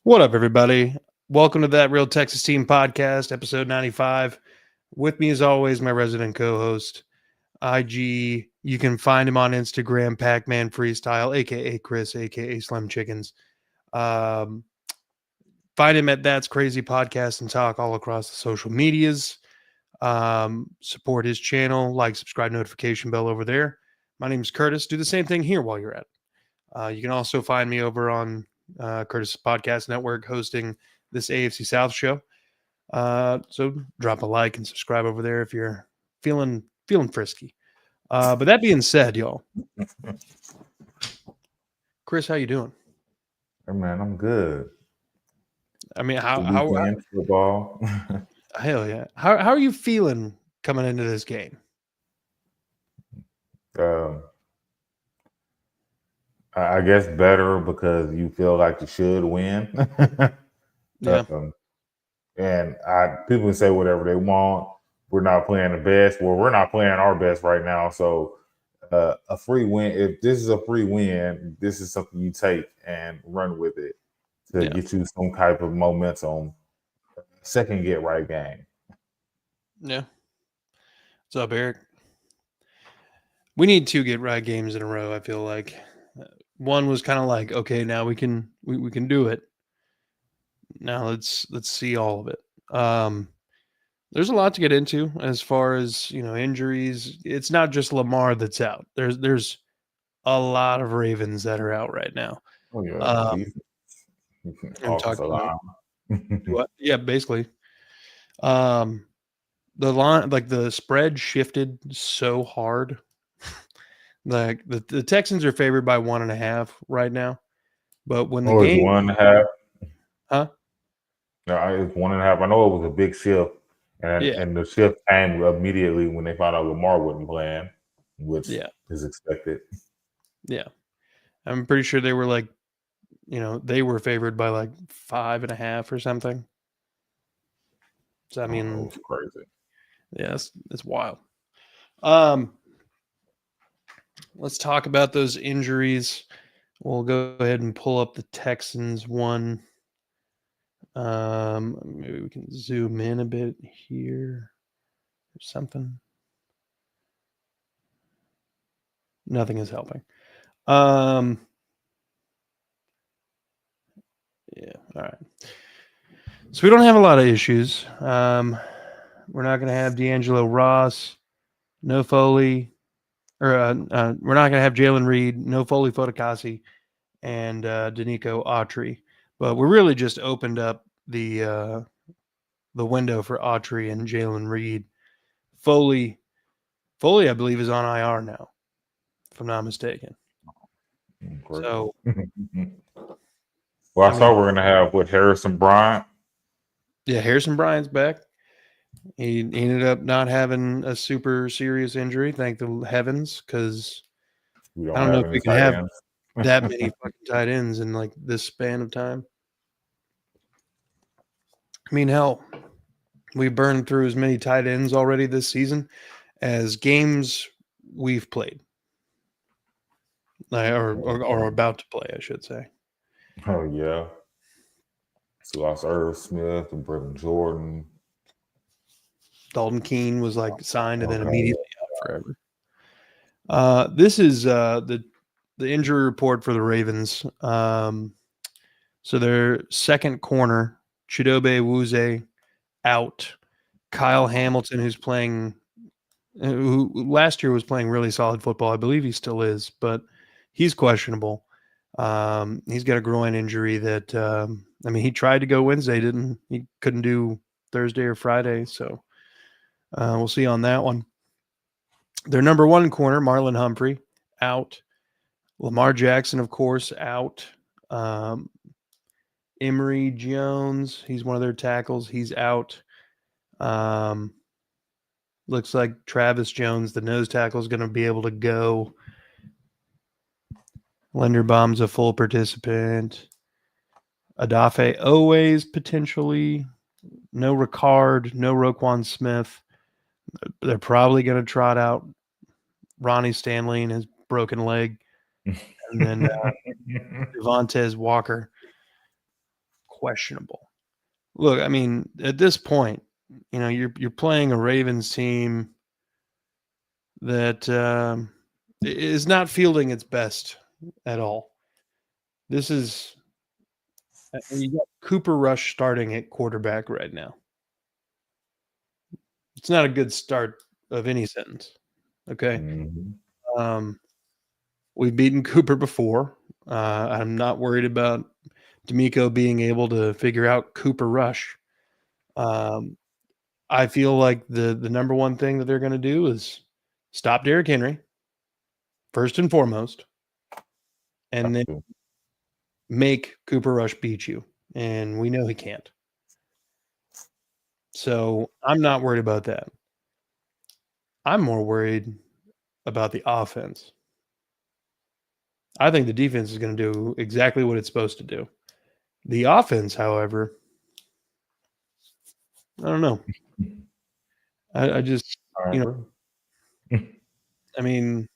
What up, everybody? Welcome to That Real Texas Team Podcast, episode 95. With me, as always, my resident co-host, IG. You can find him on Instagram, Pac-Man Freestyle, a.k.a. Chris, a.k.a. Slim Chickens. Find him at That's Crazy Podcast and Talk all across the social medias. Support his channel, like, subscribe, notification bell over there. My name is Curtis. Do the same thing here while you're at it. You can also find me over on Curtis Podcast Network hosting this AFC South show. So drop a like and subscribe over there if you're feeling frisky. But that being said, y'all, Chris, how you doing? Hey man, I'm good. I mean, The how weekend football. hell yeah. How are you feeling coming into this game? um, I guess better because you feel like you should win. Yeah. And people can say whatever they want. We're not playing the best. Well, we're not playing our best right now. So a free win. If this is a free win, this is something you take and run with it to Yeah. get you some type of momentum. Second get right game. Yeah. What's up, Eric? We need 2 get right games in a row, I feel like. One was kind of like, okay, now we can do it. Now let's see all of it. There's a lot to get into as far as, injuries. It's not just Lamar that's out. There's a lot of Ravens that are out right now. Oh yeah, Um, I'm offensive talking about line. what? Yeah, basically. Um, the line, like the spread shifted so hard. Like the Texans are favored by 1.5 right now, but when the Oh, it's game, 1.5. huh? No, it's 1.5. I know it was a big shift, and Yeah, and the shift came immediately when they found out Lamar wasn't playing, which yeah, is expected. yeah. I'm pretty sure they were like, they were favored by like 5.5 or something. So I Oh, it mean, was crazy. yeah, it's wild. Um, let's talk about those injuries. We'll go ahead and pull up the Texans one. Maybe we can zoom in a bit here or something. Nothing is helping. Yeah, all right. So we don't have a lot of issues. We're not going to have D'Angelo Ross, no Foley, or we're not going to have Jalen Reed, no Foley Fotokasi, and Danico Autry. But we really just opened up the window for Autry and Jalen Reed. Foley, I believe, is on IR now, if I'm not mistaken. Great. So, Well, I I mean, saw we're gonna have with Harrison Bryant. yeah, Harrison Bryant's back. He ended up not having a super serious injury, thank the heavens, because We I don't don't know have if any we can tight have ends. that many fucking tight ends in like this span of time. I mean, hell, we burned through as many tight ends already this season as games we've played, or about to play, I should say. Oh yeah. So lost Irv Smith and Brendan Jordan. Dalton Keene was like signed and then Okay. immediately out forever. This is the injury report for the Ravens. So their second corner, Chidobe Wuze, out. Kyle Hamilton, who last year was playing really solid football. I believe he still is, but he's questionable. He's got a groin injury that, he tried to go Wednesday, didn't he? Couldn't do Thursday or Friday. So we'll see on that one. Their number one corner, Marlon Humphrey, out. Lamar Jackson, of course, out. Emory Jones, he's one of their tackles. He's out. Looks like Travis Jones, the nose tackle, is going to be able to go. Linderbaum's a full participant. Adafe always potentially. No Ricard, no Roquan Smith. They're probably going to trot out Ronnie Stanley and his broken leg. And then Devontae Walker. questionable. Look, I mean, at this point, you're playing a Ravens team that is not fielding its best at all. This is you got Cooper Rush starting at quarterback right now. It's not a good start of any sentence. Okay. Mm-hmm. We've beaten Cooper before. I'm not worried about D'Amico being able to figure out Cooper Rush. I feel like the number one thing that they're going to do is stop Derrick Henry first and foremost, and then make Cooper Rush beat you. And we know he can't. So I'm not worried about that. I'm more worried about the offense. I think the defense is going to do exactly what it's supposed to do. The offense, however, I don't know. I just, I mean,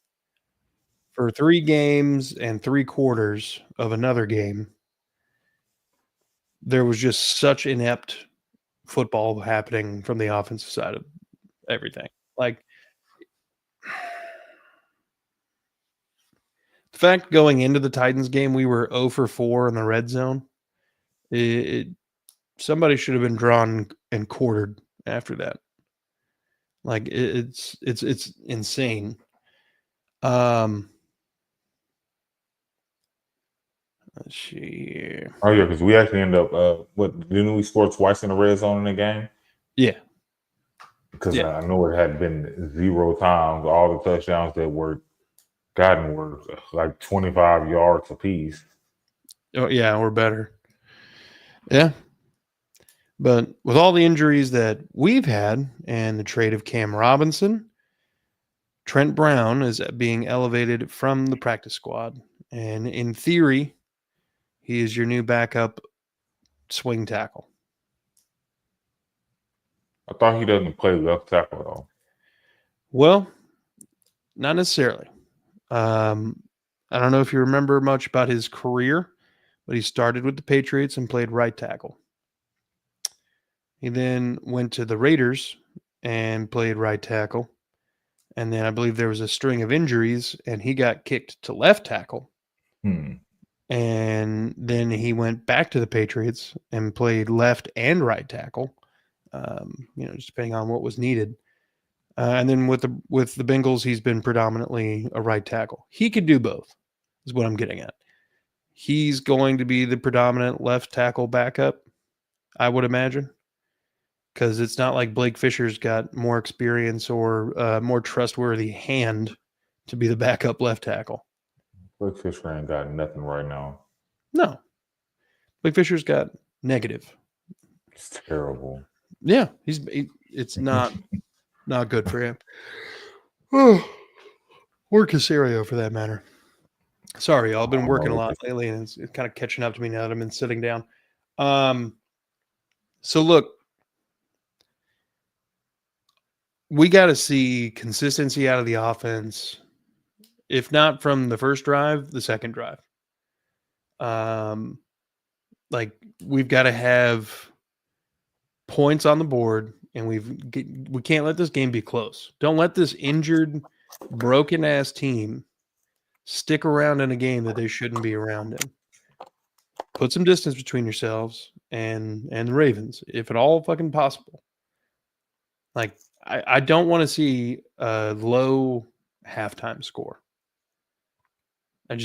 for 3 games and 3 quarters of another game, there was just such inept football happening from the offensive side of everything. Like, the fact going into the Titans game, we were 0 for 4 in the red zone. Somebody should have been drawn and quartered after that. Like, it's insane. Let's see here. Oh yeah, because we actually ended up didn't we score twice in the red zone in the game? Yeah. Because I know it had been 0 times. All the touchdowns that were gotten were like 25 yards apiece. Oh yeah, we're better. Yeah. But with all the injuries that we've had and the trade of Cam Robinson, Trent Brown is being elevated from the practice squad. And in theory, he is your new backup swing tackle. I thought he doesn't play left tackle though. Well, not necessarily. I don't know if you remember much about his career, but he started with the Patriots and played right tackle. He then went to the Raiders and played right tackle. And then I believe there was a string of injuries and he got kicked to left tackle. And then he went back to the Patriots and played left and right tackle, just depending on what was needed. And then with the Bengals, he's been predominantly a right tackle. He could do both, is what I'm getting at. He's going to be the predominant left tackle backup, I would imagine, because it's not like Blake Fisher's got more experience or more trustworthy hand to be the backup left tackle. Blake Fisher ain't got nothing right now. No. Blake Fisher's got negative. It's terrible. Yeah, it's not good for him. Or Casario, for that matter. Sorry, y'all. I've been working a lot lately, and it's kind of catching up to me now that I've been sitting down. So look, we got to see consistency out of the offense. If not from the first drive, the second drive. Like, we've got to have points on the board, and we can't let this game be close. Don't let this injured, broken ass team stick around in a game that they shouldn't be around in. Put some distance between yourselves and the Ravens, if at all fucking possible. Like, I don't want to see a low halftime score. I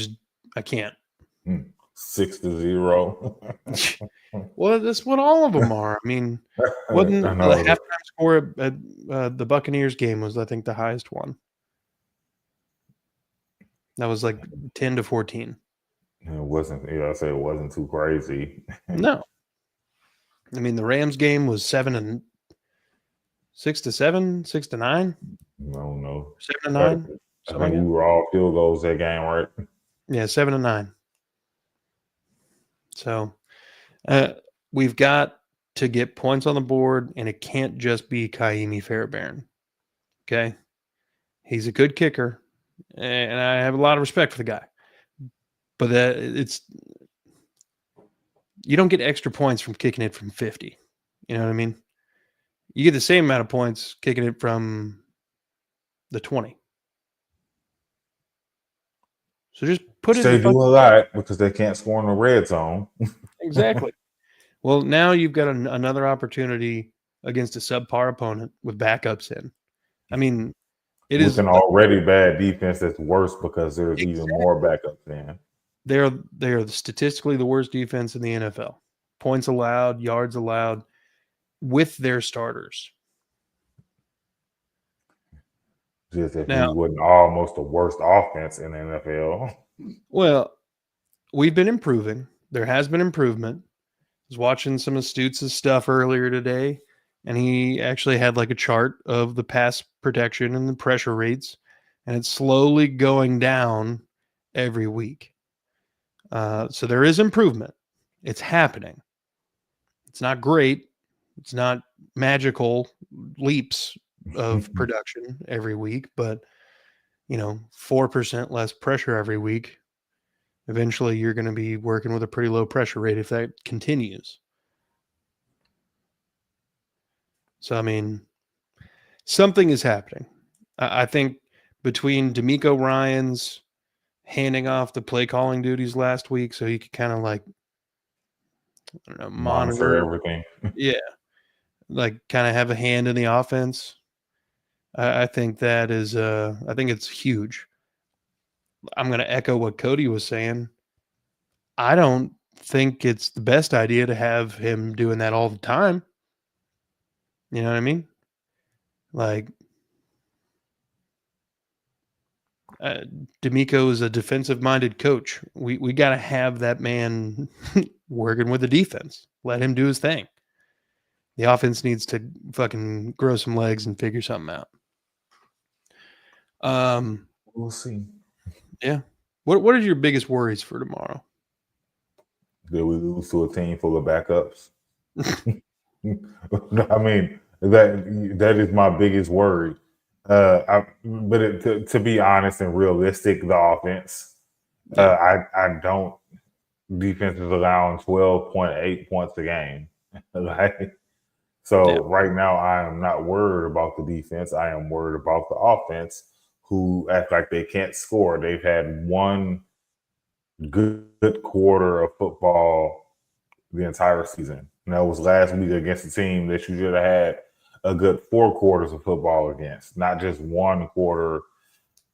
can't. 6-0. Well, that's what all of them are. I mean, wasn't the halftime score at the Buccaneers game was, I think, the highest one. That was like 10-14. It wasn't. I say it wasn't too crazy. No, I mean the Rams game was 6-7, 6-9. I don't know. 7-9. I think we were all field goals that game, right? Yeah, 7-9. So we've got to get points on the board, and it can't just be Kaimi Fairbairn. Okay, he's a good kicker, and I have a lot of respect for the guy. But you don't get extra points from kicking it from 50. You know what I mean? You get the same amount of points kicking it from the 20. So just put it in They the do fucking a lot because they can't score in the red zone. exactly. Well, now you've got another opportunity against a subpar opponent with backups in. I mean, it With is an already bad defense that's worse because there's even exactly. more backups in. They're statistically the worst defense in the NFL. Points allowed, yards allowed with their starters. Just if we Now, wouldn't almost the worst offense in the NFL. well, we've been improving. There has been improvement. I was watching some of Stutz' stuff earlier today, and he actually had like a chart of the pass protection and the pressure rates, and it's slowly going down every week. So there is improvement. It's happening. It's not great. It's not magical leaps of production every week, but 4% less pressure every week. Eventually, you're going to be working with a pretty low pressure rate if that continues. So, I mean, something is happening. I think between D'Amico Ryans handing off the play calling duties last week so he could kind of like, I don't know, Monitor monitor. everything. Yeah. Like kind of have a hand in the offense. I think that is, I think it's huge. I'm going to echo what Cody was saying. I don't think it's the best idea to have him doing that all the time. You know what I mean? Like, D'Amico is a defensive-minded coach. We got to have that man working with the defense. Let him do his thing. The offense needs to fucking grow some legs and figure something out. We'll see. Yeah. What are your biggest worries for tomorrow? Did we lose to a team full of backups? I mean, that is my biggest worry. To be honest and realistic, the offense. Yeah. I don't. Defense is allowing 12.8 points a game. Like, Yeah. so right now, I am not worried about the defense. I am worried about the offense, who act like they can't score. They've had one good quarter of football the entire season. And that was last week against a team that you should have had a good 4 quarters of football against, not just one quarter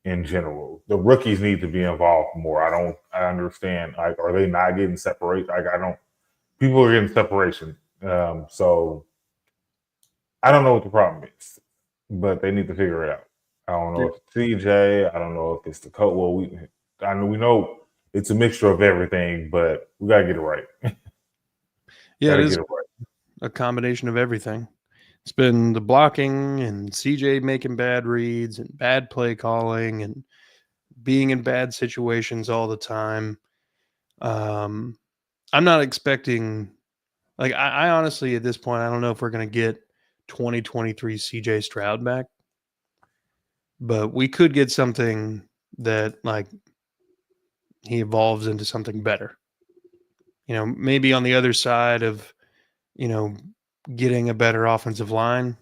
in general. The rookies need to be involved more. I understand. Like, are they not getting separate? Like, people are getting separation. So I don't know what the problem is, but they need to figure it out. I don't know if it's CJ. I don't know if it's the coach. Well, we know it's a mixture of everything, but we gotta get it right. Yeah, it Gotta is get it right. a combination of everything. It's been the blocking and CJ making bad reads and bad play calling and being in bad situations all the time. I'm not expecting, like, I honestly, at this point, I don't know if we're going to get 2023 CJ Stroud back, but we could get something that, like, he evolves into something better. Maybe on the other side of, you know, getting a better offensive line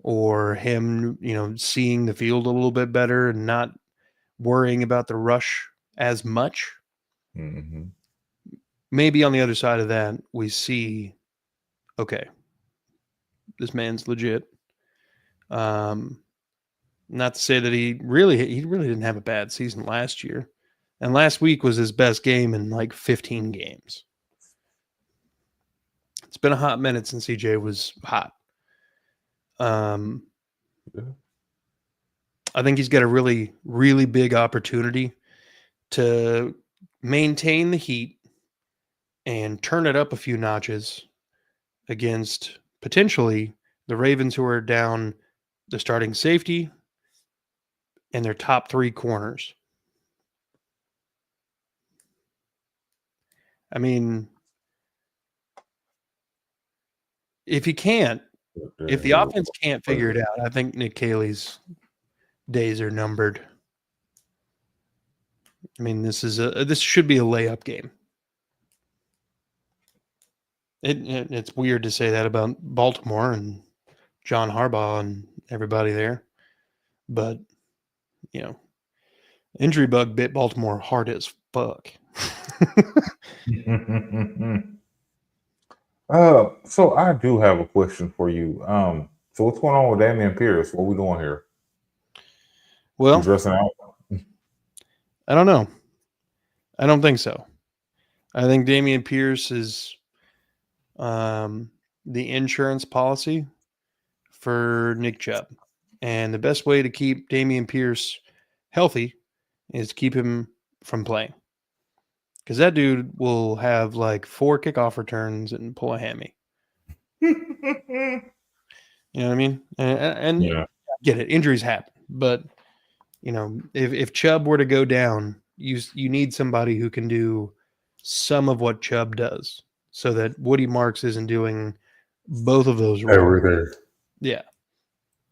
or him, seeing the field a little bit better and not worrying about the rush as much. Mm-hmm. Maybe on the other side of that, we see, okay, this man's legit. Not to say that he really didn't have a bad season last year. And last week was his best game in like 15 games. It's been a hot minute since CJ was hot. I think he's got a really, really big opportunity to maintain the heat and turn it up a few notches against potentially the Ravens, who are down the starting safety and their top 3 corners. I mean, if the offense can't figure it out, I think Nick Caley's days are numbered. I mean, this should be a layup game. It's weird to say that about Baltimore and John Harbaugh and everybody there, but you know, injury bug bit Baltimore hard as fuck. So I do have a question for you. So what's going on with Damian Pierce? What we doing here? You Well, dressing out? I don't know. I don't think so. I think Damian Pierce is the insurance policy for Nick Chubb. And the best way to keep Damian Pierce healthy is keep him from playing. Because that dude will have like 4 kickoff returns and pull a hammy. You know what I mean? And Yeah. get it. Injuries happen. But, you know, if Chubb were to go down, you need somebody who can do some of what Chubb does so that Woody Marks isn't doing both of those roles. Everything. Yeah.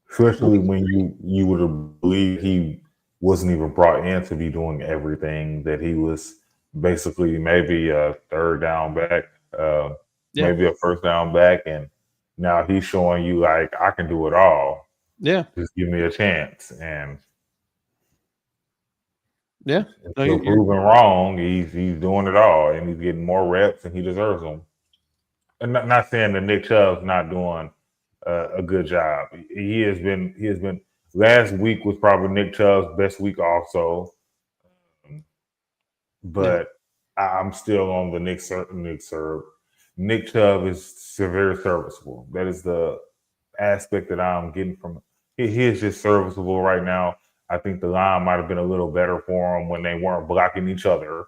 Especially when you would have believed he wasn't even brought in to be doing everything, that he was basically maybe a third down back, Yeah. maybe a first down back, and now he's showing you like I can do it all. Yeah. Just give me a chance. And Yeah. No, until proven wrong, he's doing it all, and he's getting more reps, and he deserves them. And not saying that Nick Chubb's not doing a good job. He has been. Last week was probably Nick Chubb's best week, also. But I'm still on the Nick Chubb. Nick Chubb is very serviceable. That is the aspect that I'm getting from him. He is just serviceable right now. I think the line might have been a little better for him when they weren't blocking each other.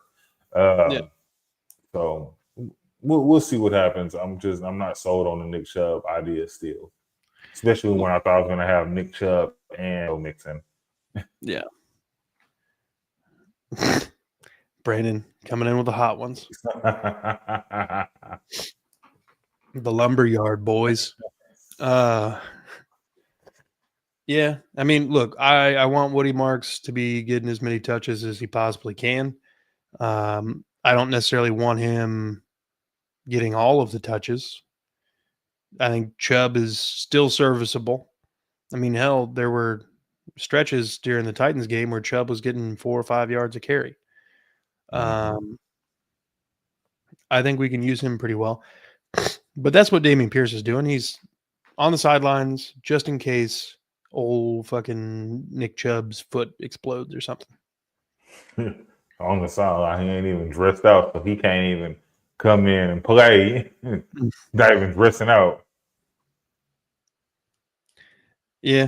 So we'll see what happens. I'm not sold on the Nick Chubb idea still, especially when I thought I was going to have Nick Chubb and Joe Mixon. Yeah. Brandon coming in with the hot ones. The lumberyard boys. Yeah, I mean, look, I want Woody Marks to be getting as many touches as he possibly can. I don't necessarily want him getting all of the touches. I think Chubb is still serviceable. I mean, hell, there were stretches during the Titans game where Chubb was getting 4 or 5 yards a carry. I think we can use him pretty well. But that's what Damian Pierce is doing. He's on the sidelines just in case old fucking Nick Chubb's foot explodes or something. On the sideline, he ain't even dressed out, so he can't even come in and play. Not even dressing out. Yeah.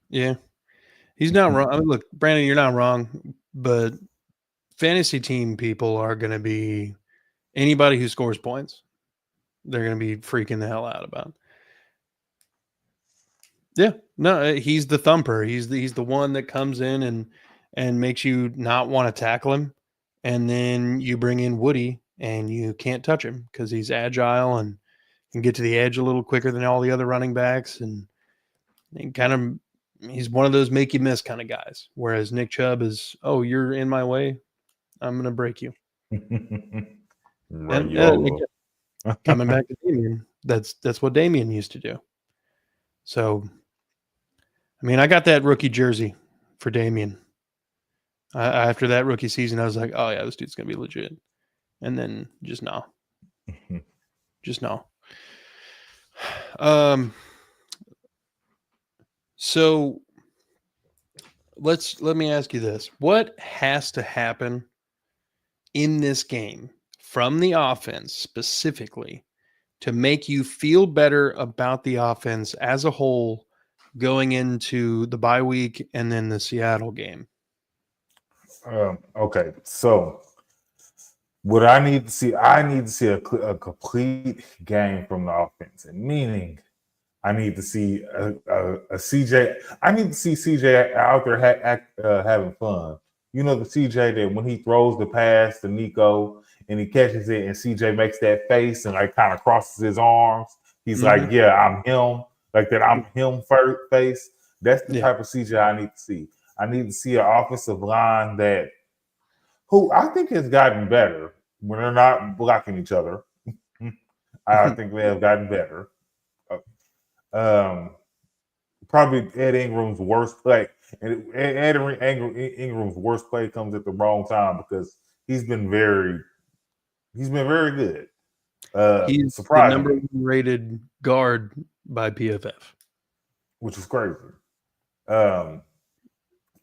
He's not wrong. I mean, look, Brandon, you're not wrong, but fantasy team people are going to be anybody who scores points. They're going to be freaking the hell out about. Yeah, no, he's the thumper. He's the one that comes in and makes you not want to tackle him, and then you bring in Woody and you can't touch him because he's agile and can get to the edge a little quicker than all the other running backs, and kind of he's one of those make you miss kind of guys. Whereas Nick Chubb is, oh, you're in my way, I'm gonna break you. Right, and coming back to Damian, that's what Damian used to do. So, I mean, I got that rookie jersey for Damian. After that rookie season, I was like, oh, yeah, this dude's going to be legit. And then just no. Just no. So let me ask you this. What has to happen in this game from the offense specifically to make you feel better about the offense as a whole going into the bye week and then the Seattle game? Okay, so what I need to see a complete game from the offense, and meaning I need to see a CJ. I need to see CJ out there having fun. You know, the CJ that when he throws the pass to Nico and he catches it, and CJ makes that face and like kind of crosses his arms. He's like, "Yeah, I'm him." Like that, I'm him first face. That's the type of CJ I need to see. I need to see an offensive line who I think has gotten better when they're not blocking each other. I think they have gotten better. Um, Probably Ed Ingram's worst play. And Ingram's worst play comes at the wrong time because he's been very good. He's the number Surprisingly, one rated guard by PFF. which is crazy. Um,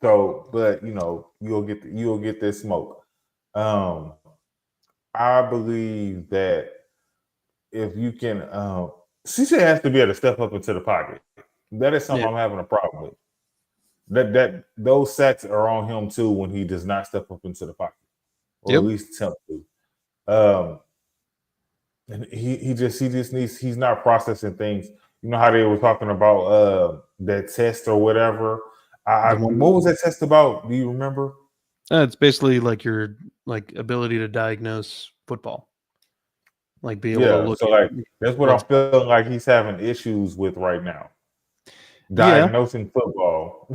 so, but you'll get this smoke. Um, I believe that if you can, CJ has to be able to step up into the pocket. That is something Yeah. I'm having a problem with. That those sacks are on him too when he does not step up into the pocket, or at least attempt to. And he just needs, he's not processing things. You know how they were talking about that test or whatever. What was that test about? Do you remember? It's basically like your ability to diagnose football, like be able to look. So like that's what I'm feeling like he's having issues with right now. Diagnosing football.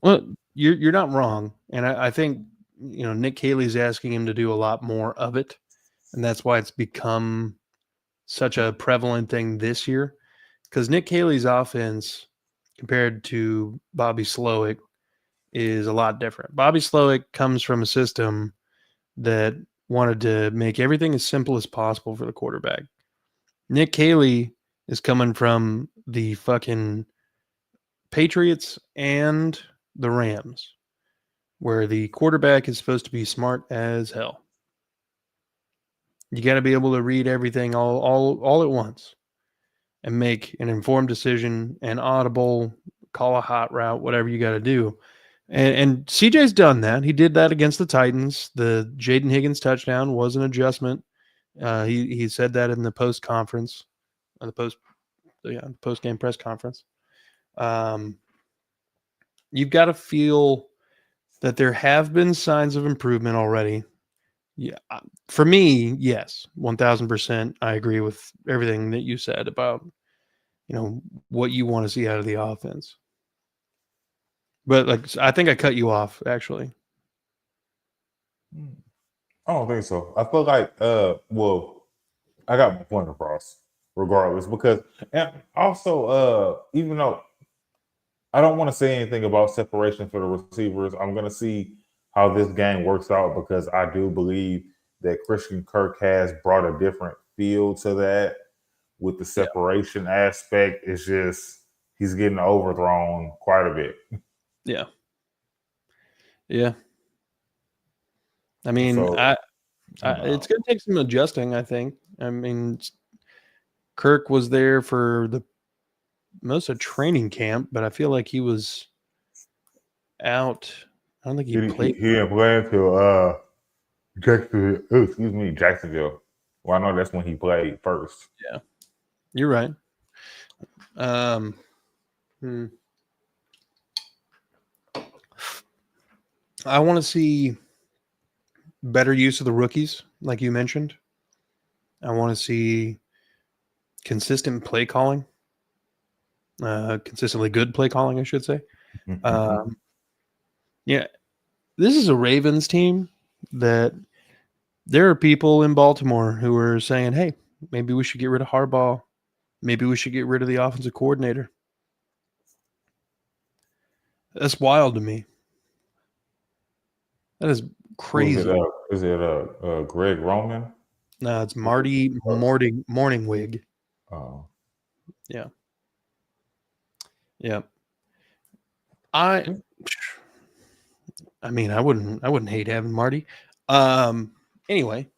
Well, you're not wrong, and I think Nick Haley's asking him to do a lot more of it, and that's why it's become such a prevalent thing this year. Because Nick Haley's offense compared to Bobby Slowick is a lot different. Bobby Slowick comes from a system that wanted to make everything as simple as possible for the quarterback. Nick Haley is coming from the fucking Patriots and the Rams, where the quarterback is supposed to be smart as hell. You got to be able to read everything all at once and make an informed decision, an audible, call a hot route, whatever you got to do. And CJ's done that. He did that against the Titans. The Jaden Higgins touchdown was an adjustment. He said that in the post conference, the post game press conference. You've got to feel that there have been signs of improvement already. Yeah, for me, yes, 1000%. I agree with everything that you said about what you want to see out of the offense. But I think I cut you off actually. I don't think so. I feel like I got my point across regardless because, and also even though I don't want to say anything about separation for the receivers, I'm going to see how this game works out because I do believe that Christian Kirk has brought a different feel to that with the separation aspect. It's just he's getting overthrown quite a bit. Yeah. I mean, it's going to take some adjusting, I think. I mean, Kirk was there for the most of training camp, but I feel like he was out. I don't think he played. He didn't play until Jacksonville. Well, I know that's when he played first. Yeah, you're right. I want to see better use of the rookies, like you mentioned. I want to see consistent play calling, consistently good play calling, I should say. Yeah, this is a Ravens team that there are people in Baltimore who are saying, hey, maybe we should get rid of Harbaugh. Maybe we should get rid of the offensive coordinator. That's wild to me. That is crazy. Is it Greg Roman? No, it's Marty Morningwig. Oh. Yeah. Yeah. I mean, I wouldn't hate having Marty. Anyway.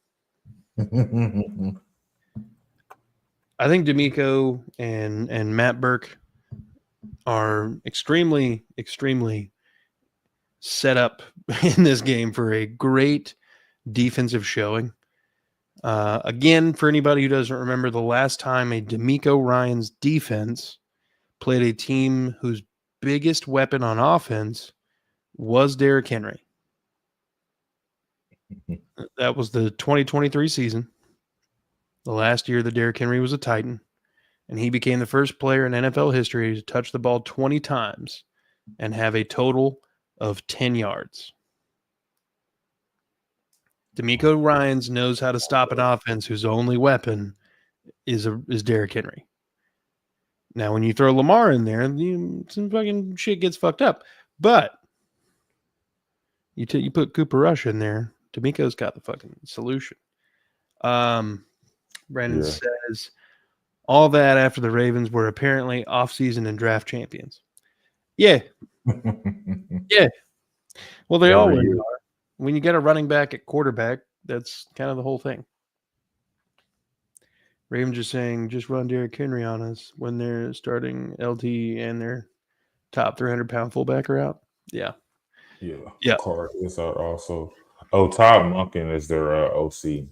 I think D'Amico and Matt Burke are extremely, extremely set up in this game for a great defensive showing. Again, for anybody who doesn't remember, the last time a D'Amico Ryans defense played a team whose biggest weapon on offense was Derrick Henry. That was the 2023 season. The last year that Derrick Henry was a Titan. And he became the first player in NFL history to touch the ball 20 times and have a total of 10 yards. D'Amico Ryans knows how to stop an offense whose only weapon is Derrick Henry. Now, when you throw Lamar in there, some fucking shit gets fucked up. But you put Cooper Rush in there, D'Amico's got the fucking solution. Brandon says all that after the Ravens were apparently offseason and draft champions. Yeah. Yeah. Well, they always are. When you get a running back at quarterback, that's kind of the whole thing. Ravens are saying just run Derrick Henry on us when they're starting LT and their top 300-pound fullback are out. Yeah. Yeah. Clark is out also. Oh, Todd Monken is their OC.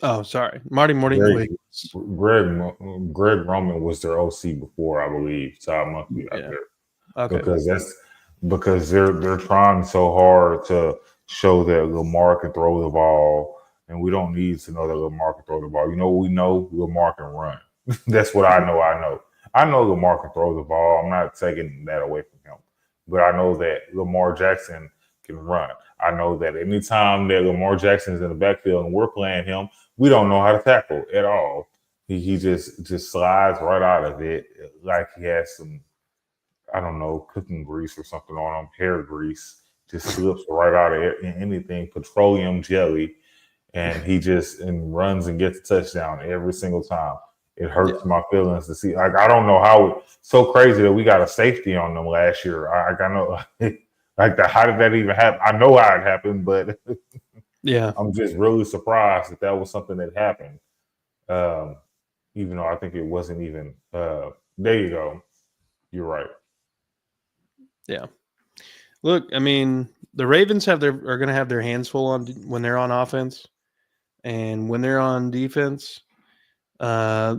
Oh, sorry. Marty Greg Roman was their OC before, I believe. Todd Monken out there. Okay. Because they're trying so hard to show that Lamar can throw the ball, and we don't need to know that Lamar can throw the ball. You know what we know? Lamar can run. That's what I know. I know Lamar can throw the ball. I'm not taking that away from him. But I know that Lamar Jackson can run. I know that anytime that Lamar Jackson is in the backfield and we're playing him, we don't know how to tackle at all. He just slides right out of it like he has some, I don't know, cooking grease or something on him, hair grease. Just slips right out of anything, petroleum jelly, and he just runs and gets a touchdown every single time. It hurts my feelings to see. Like, I don't know how it's so crazy that we got a safety on them last year. I know, how did that even happen? I know how it happened, but I'm just really surprised that was something that happened. Even though I think it wasn't even. There you go. You're right. Yeah. Look, I mean, the Ravens are going to have their hands full on when they're on offense, and when they're on defense, they're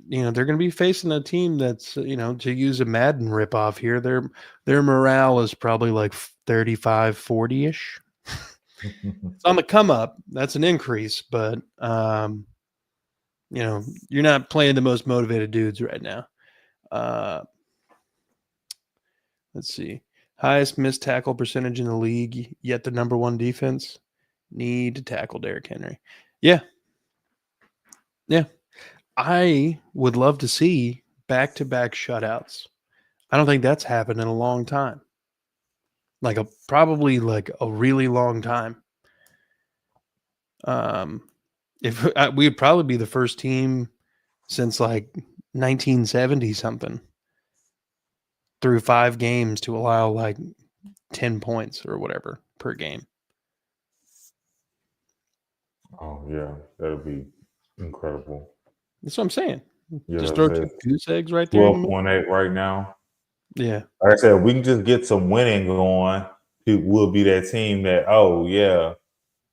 going to be facing a team that's, to use a Madden ripoff here, their morale is probably like 35, 40-ish. It's on the come up. That's an increase, but you're not playing the most motivated dudes right now. Let's see. Highest missed tackle percentage in the league, yet the number one defense. Need to tackle Derrick Henry. Yeah. I would love to see back-to-back shutouts. I don't think that's happened in a long time. Probably a really long time. If we'd probably be the first team since 1970 something through 5 games to allow 10 points or whatever per game. Oh yeah, that'd be incredible. That's what I'm saying. Yeah, just throw 2 goose eggs right there. 12.8 right now. Yeah. Like I said, we can just get some winning going. We'll be that team that, the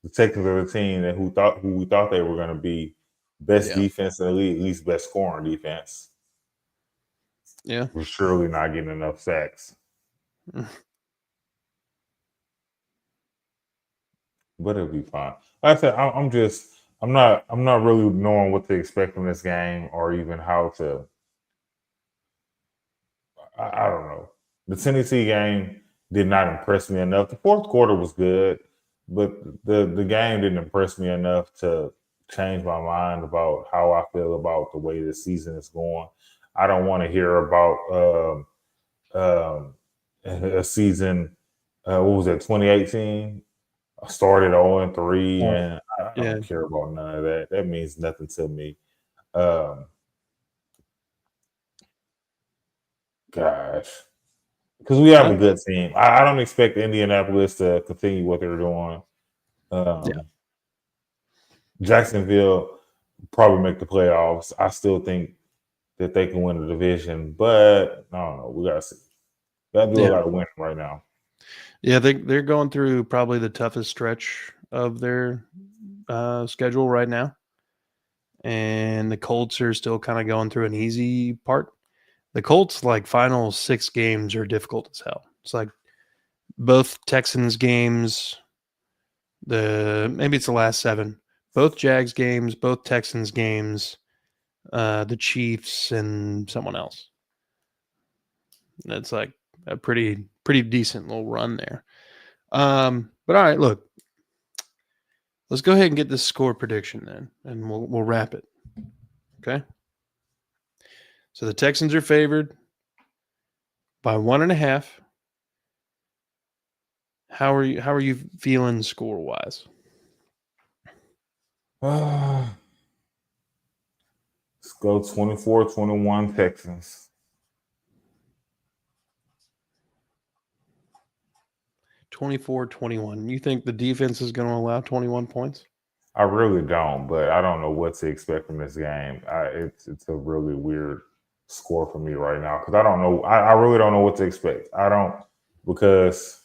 Texans are the team that who we thought they were going to be best defense in the league, at least best scoring defense. Yeah. We're surely not getting enough sacks. But it'll be fine. Like I said, I'm not really knowing what to expect from this game or even how to. I don't know. The Tennessee game did not impress me enough. The fourth quarter was good, but the game didn't impress me enough to change my mind about how I feel about the way the season is going. I don't want to hear about a season. What was that? 2018. I started 0-3, and I don't care about none of that. That means nothing to me. Gosh. Because we have a good team. I don't expect Indianapolis to continue what they're doing. Jacksonville probably make the playoffs. I still think that they can win the division, but I don't know. We got to see. Got to do a lot of winning right now. Yeah, they're going through probably the toughest stretch of their schedule right now. And the Colts are still kind of going through an easy part. The Colts, final 6 games are difficult as hell. It's both Texans games, maybe it's the last 7. Both Jags games, both Texans games, the Chiefs, and someone else. That's a pretty decent little run there. But all right, look. Let's go ahead and get this score prediction then, and we'll wrap it. Okay? So the Texans are favored by 1.5. How are you feeling score wise? Let's go 24-21 Texans. 24-21. You think the defense is going to allow 21 points? I really don't, but I don't know what to expect from this game. It's a really weird score for me right now because I don't know. I really don't know what to expect. I don't because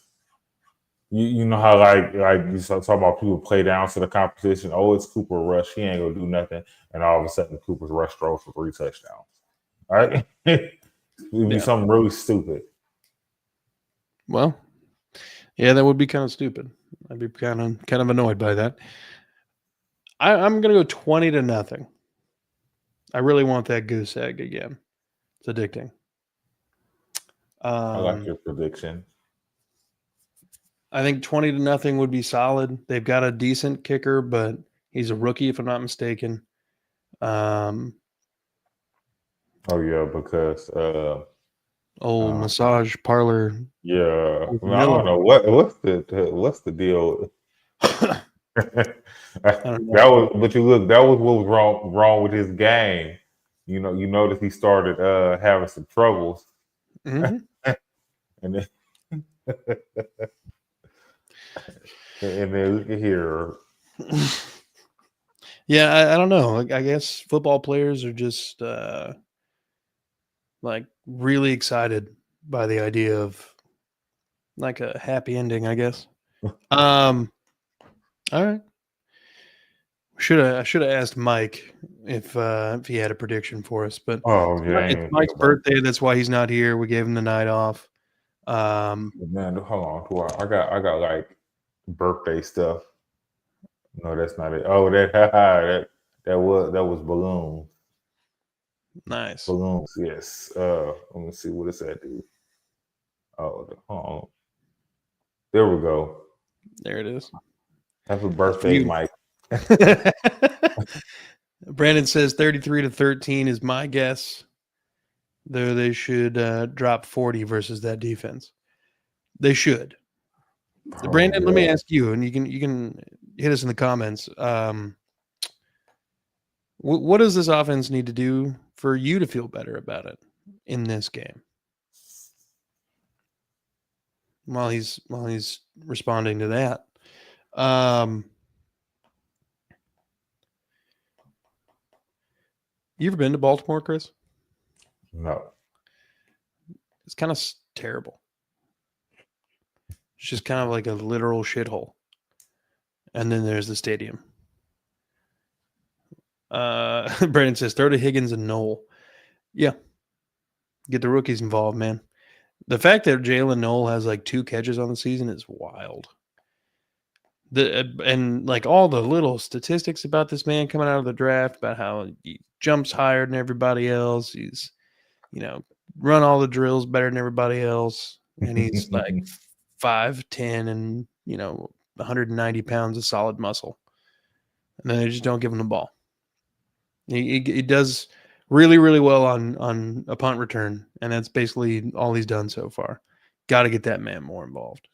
you know how like you start talking about people play down to the competition. Oh, it's Cooper Rush. He ain't gonna do nothing, and all of a sudden Cooper's Rush throws for 3 touchdowns. All right, it'd be something really stupid. Well, yeah, that would be kind of stupid. I'd be kind of annoyed by that. I'm going to go 20-0. I really want that goose egg again. It's addicting. I like your prediction. I think 20-0 would be solid. They've got a decent kicker, but he's a rookie, if I'm not mistaken. Oh yeah, because old massage parlor. Yeah, I don't know what's the deal. That was, but you look, that was what was wrong with his game. You know, you notice he started having some troubles, Mm-hmm. and then and then look at here. Yeah, I don't know. I guess football players are just like really excited by the idea of like a happy ending, I guess. All right. I should have asked Mike if he had a prediction for us, but Oh yeah, it's Mike's birthday. That's why he's not here. We gave him the night off. Man, hold on. I got like birthday stuff. No, that's not it. Oh, that was balloons. Nice. Balloons, yes. Let me see what does that do. Oh, hold on. There we go. There it is. Happy birthday, Mike. Brandon says 33-13 is my guess. Though they should drop 40 versus that defense. They should. Brandon, let me ask you, and you can hit us in the comments. What does this offense need to do for you to feel better about it in this game? While he's responding to that, you ever been to Baltimore, Chris? No. It's kind of terrible. It's just kind of like a literal shithole. And then there's the stadium. Brandon says, throw to Higgins and Knoll. Yeah. Get the rookies involved, man. The fact that Jalen Knoll has like 2 catches on the season is wild. And like all the little statistics about this man coming out of the draft, about how he jumps higher than everybody else. He's, run all the drills better than everybody else. And he's like 5'10" and, 190 pounds of solid muscle. And then they just don't give him the ball. He does really, really well on a punt return. And that's basically all he's done so far. Got to get that man more involved.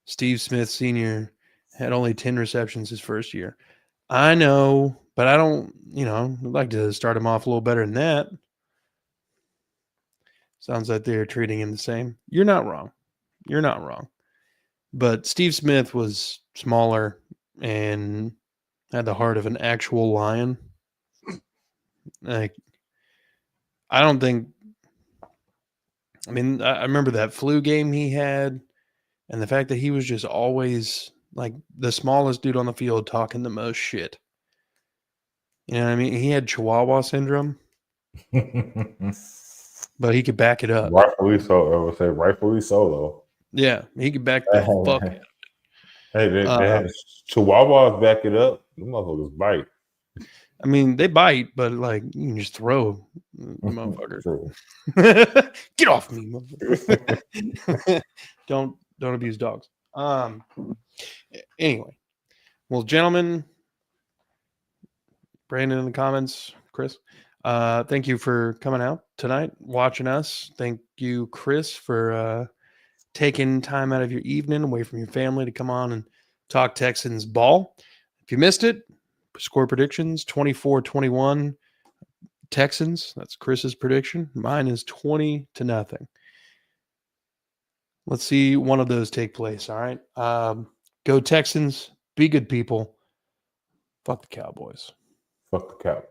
Steve Smith Sr. had only 10 receptions his first year. I know, but I don't, I'd like to start him off a little better than that. Sounds like they're treating him the same. You're not wrong. But Steve Smith was smaller and had the heart of an actual lion. Like, I don't think, I remember that flu game he had. And the fact that he was just always like the smallest dude on the field talking the most shit. You know what I mean? He had Chihuahua syndrome, but he could back it up. Rightfully so. I would say rightfully so, though. Yeah, he could back the fuck out of it. Hey, they Chihuahuas back it up. The motherfuckers bite. They bite, but like you can just throw the motherfucker. Get off me, motherfucker. Don't abuse dogs. Anyway, well, gentlemen, Brandon in the comments, Chris, Thank you for coming out tonight, watching us. Thank you, Chris, for taking time out of your evening away from your family to come on and talk Texans ball. If you missed it, score predictions 24-21 Texans. That's Chris's prediction. Mine is 20-0. Let's see one of those take place. All right. Go Texans. Be good people. Fuck the Cowboys. Fuck the Cowboys.